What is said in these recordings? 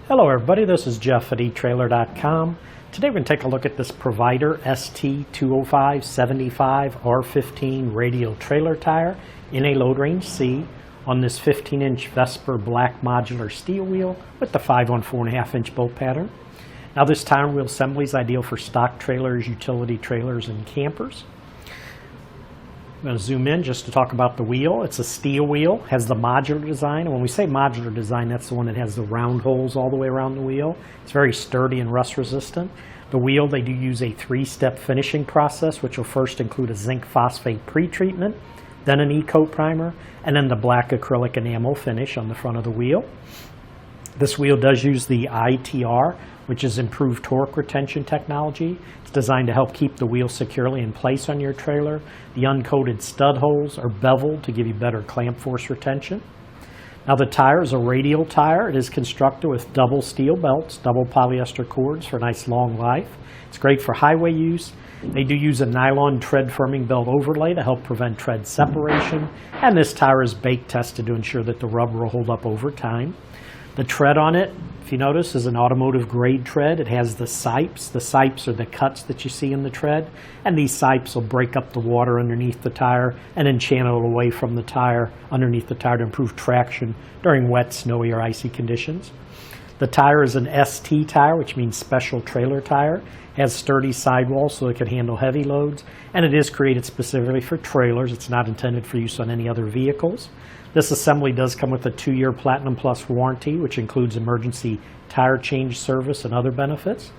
Hello everybody, this is Jeff at eTrailer.com. Today we're going to take a look at this Provider ST205 75R15 Radial trailer tire in a load range C on this 15-inch Vesper Black Modular Steel wheel with the 5 on 4.5-inch bolt pattern. Now this tire wheel assembly is ideal for stock trailers, utility trailers, and campers. I'm going to zoom in just to talk about the wheel. It's a steel wheel, has the modular design. And when we say modular design, that's the one that has the round holes all the way around the wheel. It's very sturdy and rust resistant. The wheel, they do use a 3-step finishing process, which will first include a zinc phosphate pretreatment, then an E-coat primer, and then the black acrylic enamel finish on the front of the wheel. This wheel does use the ITR, which is improved torque retention technology. It's designed to help keep the wheel securely in place on your trailer. The uncoated stud holes are beveled to give you better clamp force retention. Now the tire is a radial tire. It is constructed with double steel belts, double polyester cords for a nice long life. It's great for highway use. They do use a nylon tread firming belt overlay to help prevent tread separation. And this tire is bake tested to ensure that the rubber will hold up over time. The tread on it, if you notice, is an automotive grade tread. It has the sipes. The sipes are the cuts that you see in the tread, and these sipes will break up the water underneath the tire and then channel it away from the tire underneath the tire to improve traction during wet, snowy, or icy conditions. The tire is an ST tire, which means special trailer tire. It has sturdy sidewalls so it can handle heavy loads, and it is created specifically for trailers. It's not intended for use on any other vehicles. This assembly does come with a 2-year Platinum Plus warranty, which includes emergency tire change service and other benefits.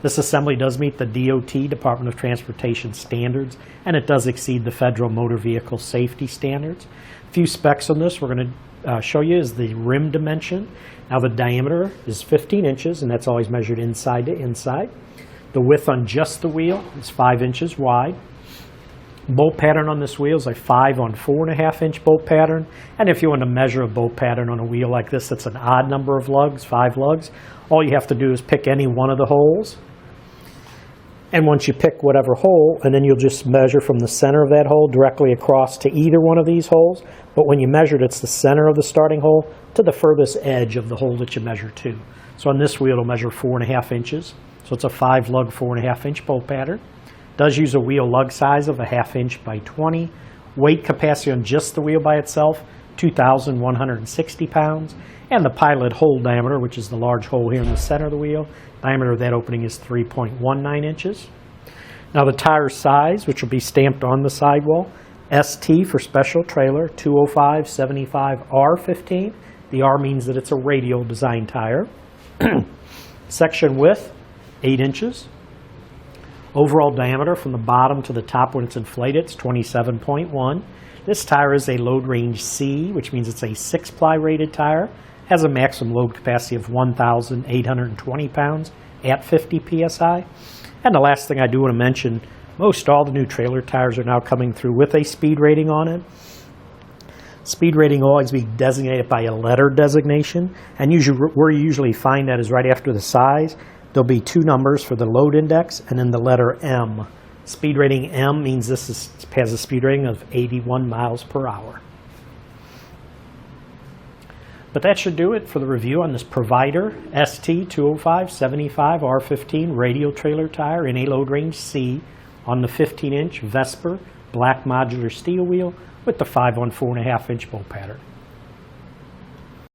This assembly does meet the DOT, Department of Transportation standards, and it does exceed the federal motor vehicle safety standards. A few specs on this we're going to show you is the rim dimension. Now the diameter is 15 inches, and that's always measured inside to inside. The width on just the wheel is 5 inches wide. Bolt pattern on this wheel is a 5 on 4.5-inch bolt pattern. And if you want to measure a bolt pattern on a wheel like this, that's an odd number of lugs, 5 lugs. All you have to do is pick any one of the holes. And once you pick whatever hole, and then you'll just measure from the center of that hole directly across to either one of these holes. But when you measure it, it's the center of the starting hole to the furthest edge of the hole that you measure to. So on this wheel, it'll measure 4.5 inches. So it's a 5 lug, 4.5-inch bolt pattern. Does use a wheel lug size of a 1/2 inch by 20. Weight capacity on just the wheel by itself, 2,160 pounds. And the pilot hole diameter, which is the large hole here in the center of the wheel, diameter of that opening is 3.19 inches. Now the tire size, which will be stamped on the sidewall, ST for special trailer, 205 75R15. The R means that it's a radial design tire. Section width, 8 inches. Overall diameter from the bottom to the top when it's inflated, it's 27.1. This tire is a load range C, which means it's a 6-ply rated tire. Has a maximum load capacity of 1,820 pounds at 50 PSI. And the last thing I do want to mention, most all the new trailer tires are now coming through with a speed rating on it. Speed rating will always be designated by a letter designation, and usually where you usually find that is right after the size. There'll be 2 numbers for the load index and then the letter M. Speed rating M means this has a speed rating of 81 miles per hour. But that should do it for the review on this Provider ST205 75R15 Radial trailer tire in a load range C on the 15-inch Vesper Black Modular Steel wheel with the 5 on 4.5-inch bolt pattern.